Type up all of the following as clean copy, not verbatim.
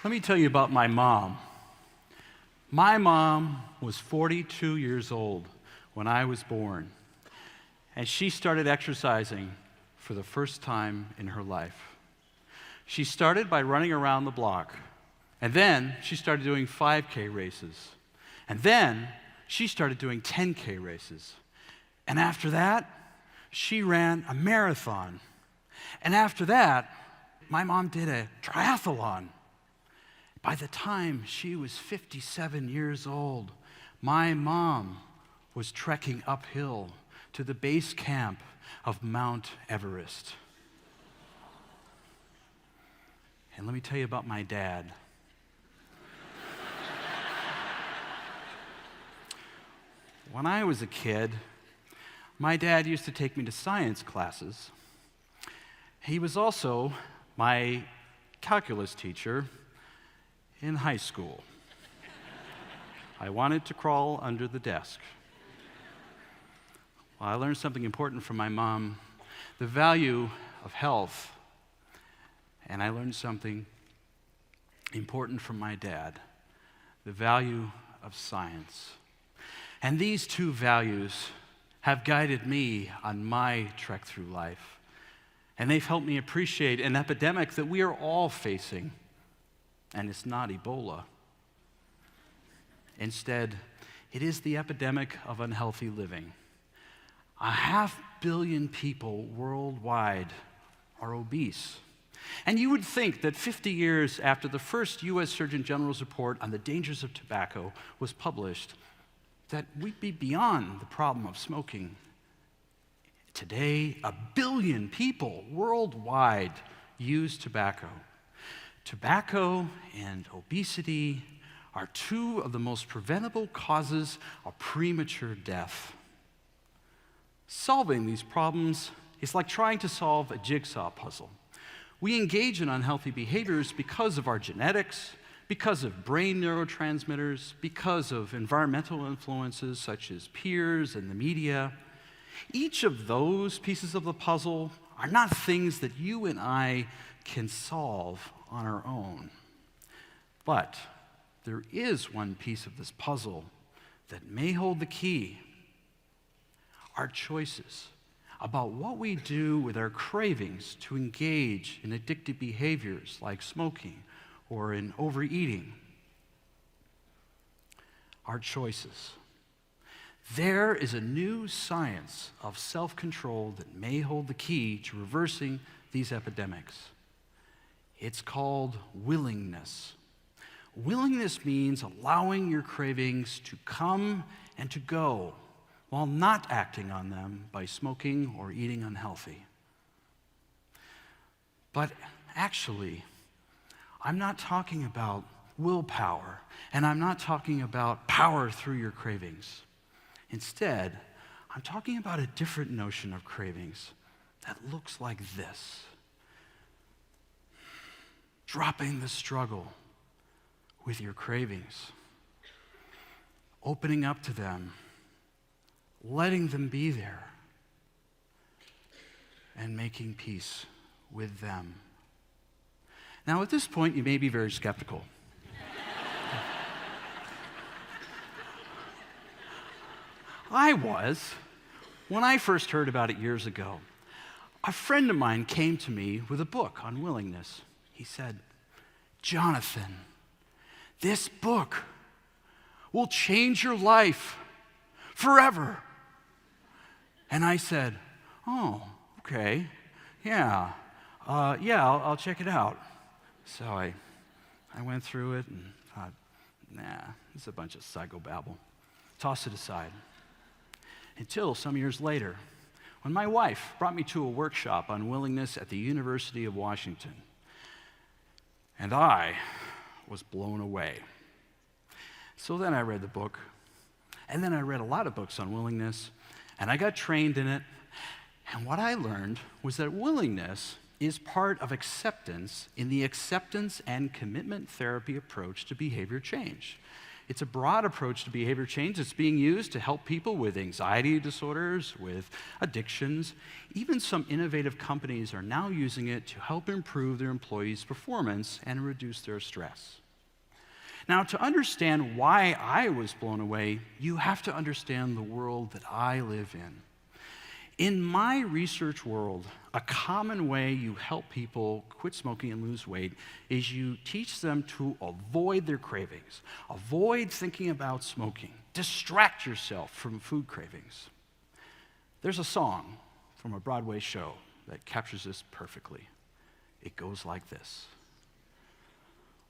Let me tell you about my mom. My mom was 42 years old when I was born, and she started exercising for the first time in her life. She started by running around the block, and then she started doing 5K races, and then she started doing 10K races, and after that, she ran a marathon, and after that, my mom did a triathlon. By the time she was 57 years old, my mom was trekking uphill to the base camp of Mount Everest. And let me tell you about my dad. When I was a kid, my dad used to take me to science classes. He was also my calculus teacher in high school. I wanted to crawl under the desk. Well, I learned something important from my mom, the value of health, and I learned something important from my dad, the value of science. And these two values have guided me on my trek through life, and they've helped me appreciate an epidemic that we are all facing. And it's not Ebola. Instead, it is the epidemic of unhealthy living. 500 million people worldwide are obese. And you would think that 50 years after the first U.S. Surgeon General's report on the dangers of tobacco was published, that we'd be beyond the problem of smoking. Today, 1 billion people worldwide use tobacco. Tobacco and obesity are two of the most preventable causes of premature death. Solving these problems is like trying to solve a jigsaw puzzle. We engage in unhealthy behaviors because of our genetics, because of brain neurotransmitters, because of environmental influences such as peers and the media. Each of those pieces of the puzzle are not things that you and I can solve on our own. But there is one piece of this puzzle that may hold the key. Our choices about what we do with our cravings to engage in addictive behaviors like smoking or in overeating. Our choices. There is a new science of self-control that may hold the key to reversing these epidemics. It's called willingness. Willingness means allowing your cravings to come and to go while not acting on them by smoking or eating unhealthy. But actually, I'm not talking about willpower, and I'm not talking about power through your cravings. Instead, I'm talking about a different notion of cravings that looks like this. Dropping the struggle with your cravings, opening up to them, letting them be there, and making peace with them. Now, at this point, you may be very skeptical. I was, when I first heard about it years ago. A friend of mine came to me with a book on willingness. He said, "Jonathan, this book will change your life forever." And I said, "Oh, okay, yeah, I'll check it out." So I went through it and thought, nah, it's a bunch of psychobabble. Tossed it aside. Until some years later, when my wife brought me to a workshop on willingness at the University of Washington. And I was blown away. So then I read the book, and then I read a lot of books on willingness, and I got trained in it. And what I learned was that willingness is part of acceptance in the acceptance and commitment therapy approach to behavior change. It's a broad approach to behavior change. It's being used to help people with anxiety disorders, with addictions. Even some innovative companies are now using it to help improve their employees' performance and reduce their stress. Now, to understand why I was blown away, you have to understand the world that I live in. In my research world, a common way you help people quit smoking and lose weight is you teach them to avoid their cravings, avoid thinking about smoking, distract yourself from food cravings. There's a song from a Broadway show that captures this perfectly. It goes like this.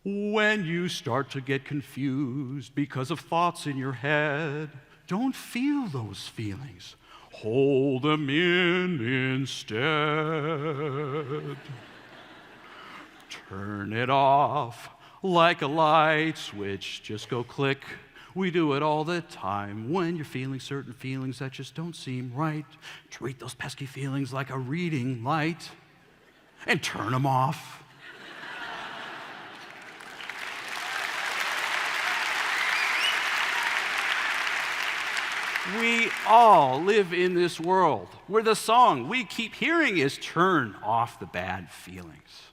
When you start to get confused because of thoughts in your head, don't feel those feelings. Hold them in instead. Turn it off like a light switch. Just go click. We do it all the time when you're feeling certain feelings that just don't seem right. Treat those pesky feelings like a reading light and turn them off. We all live in this world where the song we keep hearing is turn off the bad feelings.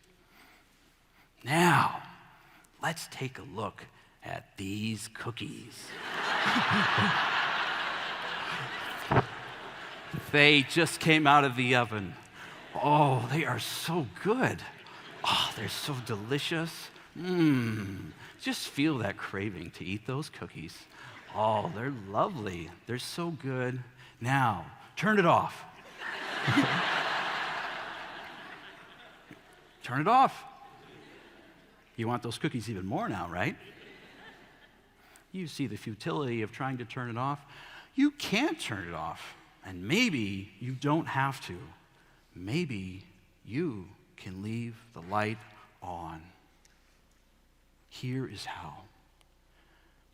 Now, let's take a look at these cookies. They just came out of the oven. Oh, they are so good. Oh, they're so delicious. Just feel that craving to eat those cookies. Oh, they're lovely. They're so good. Now, turn it off. Turn it off. You want those cookies even more now, right? You see the futility of trying to turn it off. You can't turn it off, and maybe you don't have to. Maybe you can leave the light on. Here is how.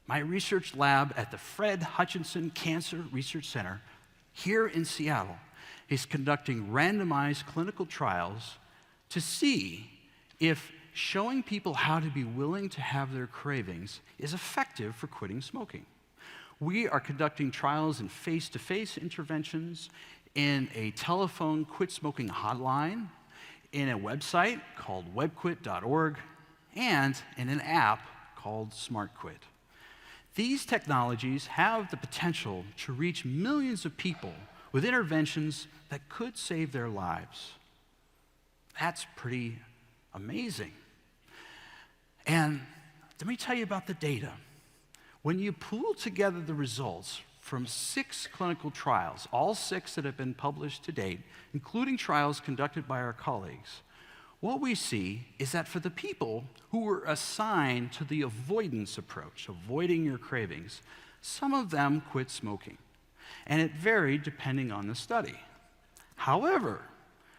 My research lab at the Fred Hutchinson Cancer Research Center here in Seattle is conducting randomized clinical trials to see if showing people how to be willing to have their cravings is effective for quitting smoking. We are conducting trials in face-to-face interventions, in a telephone quit smoking hotline, in a website called webquit.org, and in an app called SmartQuit. These technologies have the potential to reach millions of people with interventions that could save their lives. That's pretty amazing. And let me tell you about the data. When you pool together the results from 6 clinical trials, all 6 that have been published to date, including trials conducted by our colleagues, what we see is that for the people who were assigned to the avoidance approach, avoiding your cravings, some of them quit smoking, and it varied depending on the study. However,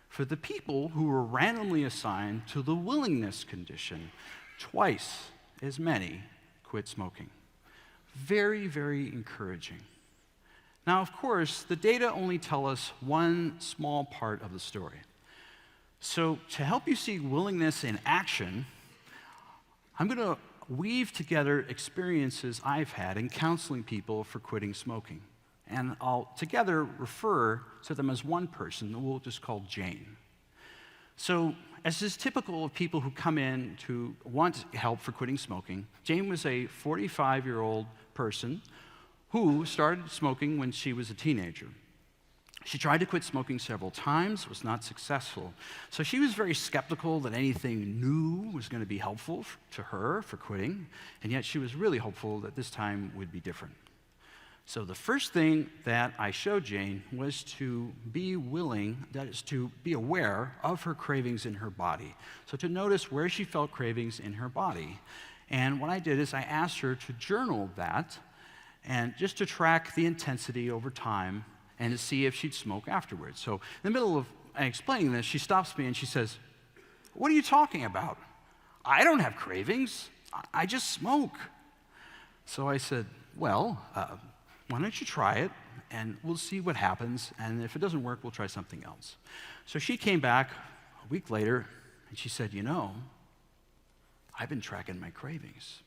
for the people who were randomly assigned to the willingness condition, twice as many quit smoking. Very, very encouraging. Now, of course, the data only tell us one small part of the story. So to help you see willingness in action, I'm going to weave together experiences I've had in counseling people for quitting smoking. And I'll together refer to them as one person that we'll just call Jane. So as is typical of people who come in to want help for quitting smoking, Jane was a 45-year-old person who started smoking when she was a teenager. She tried to quit smoking several times, was not successful. So she was very skeptical that anything new was going to be helpful to her for quitting, and yet she was really hopeful that this time would be different. So the first thing that I showed Jane was to be willing, that is to be aware of her cravings in her body. So to notice where she felt cravings in her body. And what I did is I asked her to journal that, and just to track the intensity over time and to see if she'd smoke afterwards. So in the middle of explaining this, she stops me and she says, "What are you talking about? I don't have cravings. I just smoke." So I said, "Well, why don't you try it, and we'll see what happens, and if it doesn't work, we'll try something else." So she came back a week later, and she said, "You know, I've been tracking my cravings.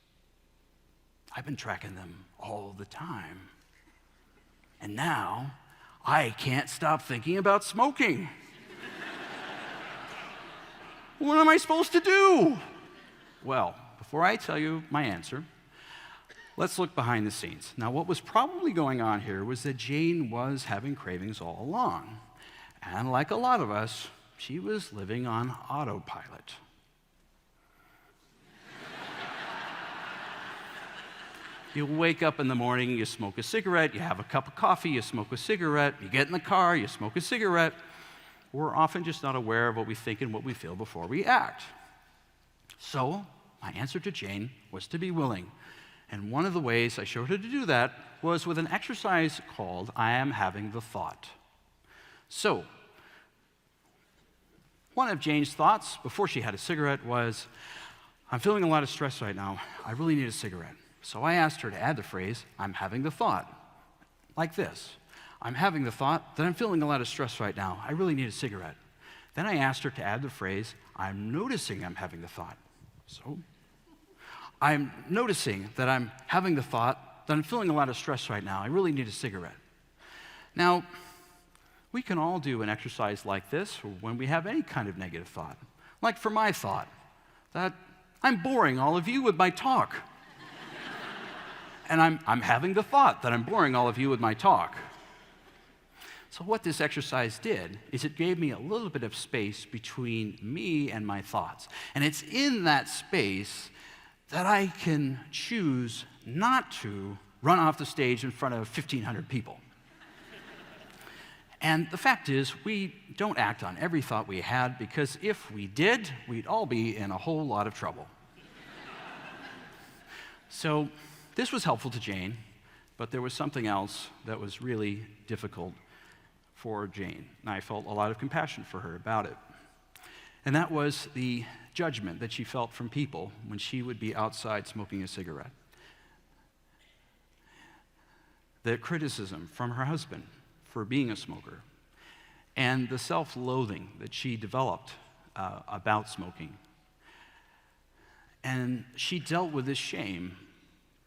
I've been tracking them all the time. And now I can't stop thinking about smoking. What am I supposed to do? Well, before I tell you my answer, let's look behind the scenes. Now, what was probably going on here was that Jane was having cravings all along. And like a lot of us, she was living on autopilot. You wake up in the morning, you smoke a cigarette, you have a cup of coffee, you smoke a cigarette, you get in the car, you smoke a cigarette. We're often just not aware of what we think and what we feel before we act. So, my answer to Jane was to be willing. And one of the ways I showed her to do that was with an exercise called I Am Having the Thought. So, one of Jane's thoughts before she had a cigarette was, I'm feeling a lot of stress right now. I really need a cigarette. So I asked her to add the phrase, I'm having the thought, like this. I'm having the thought that I'm feeling a lot of stress right now. I really need a cigarette. Then I asked her to add the phrase, I'm noticing I'm having the thought. So, I'm noticing that I'm having the thought that I'm feeling a lot of stress right now. I really need a cigarette. Now, we can all do an exercise like this when we have any kind of negative thought. Like for my thought, that I'm boring all of you with my talk. And I'm having the thought that I'm boring all of you with my talk. So what this exercise did is it gave me a little bit of space between me and my thoughts. And it's in that space that I can choose not to run off the stage in front of 1,500 people. And the fact is, we don't act on every thought we had, because if we did, we'd all be in a whole lot of trouble. So this was helpful to Jane, but there was something else that was really difficult for Jane. And I felt a lot of compassion for her about it. And that was the judgment that she felt from people when she would be outside smoking a cigarette. The criticism from her husband for being a smoker, and the self-loathing that she developed about smoking. And she dealt with this shame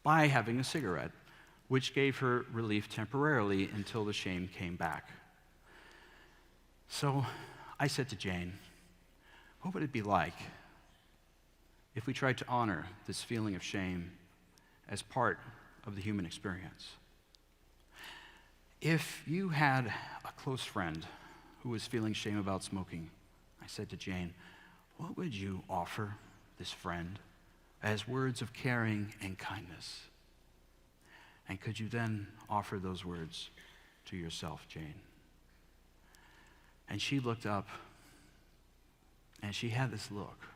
by having a cigarette, which gave her relief temporarily until the shame came back. So I said to Jane, what would it be like if we tried to honor this feeling of shame as part of the human experience? If you had a close friend who was feeling shame about smoking, I said to Jane, what would you offer this friend as words of caring and kindness? And could you then offer those words to yourself, Jane? And she looked up, and she had this look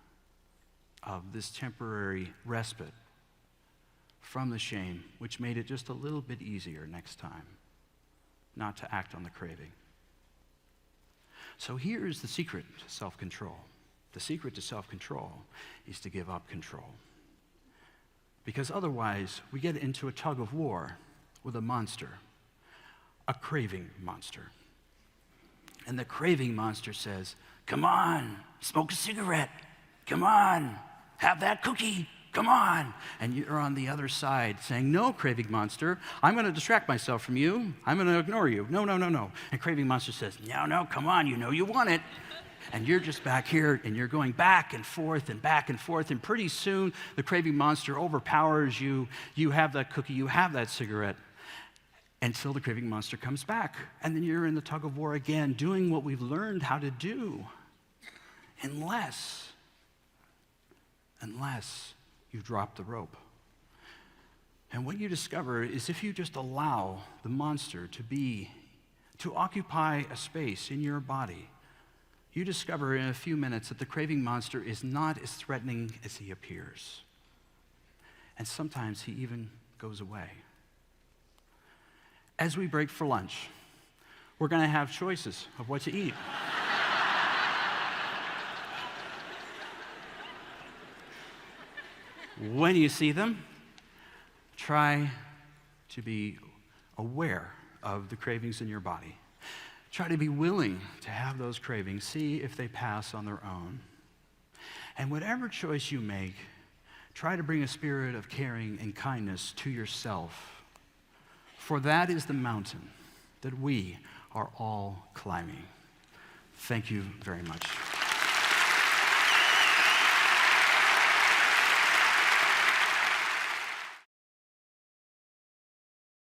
of this temporary respite from the shame, which made it just a little bit easier next time not to act on the craving. So here's the secret to self-control. The secret to self-control is to give up control. Because otherwise, we get into a tug of war with a monster, a craving monster. And the craving monster says, come on, smoke a cigarette. Come on, have that cookie. Come on. And you're on the other side saying, no, craving monster, I'm going to distract myself from you. I'm going to ignore you. No, no, no, no. And craving monster says, no, no, come on, you know you want it. And you're just back here, and you're going back and forth and back and forth, and pretty soon the craving monster overpowers you. You have that cookie, you have that cigarette, until the craving monster comes back. And then you're in the tug of war again, doing what we've learned how to do, unless you drop the rope. And what you discover is if you just allow the monster to occupy a space in your body, you discover in a few minutes that the craving monster is not as threatening as he appears. And sometimes he even goes away. As we break for lunch, we're going to have choices of what to eat. When you see them, try to be aware of the cravings in your body. Try to be willing to have those cravings, see if they pass on their own. And whatever choice you make, Try to bring a spirit of caring and kindness to yourself, for that is the mountain that we are all climbing. Thank you very much.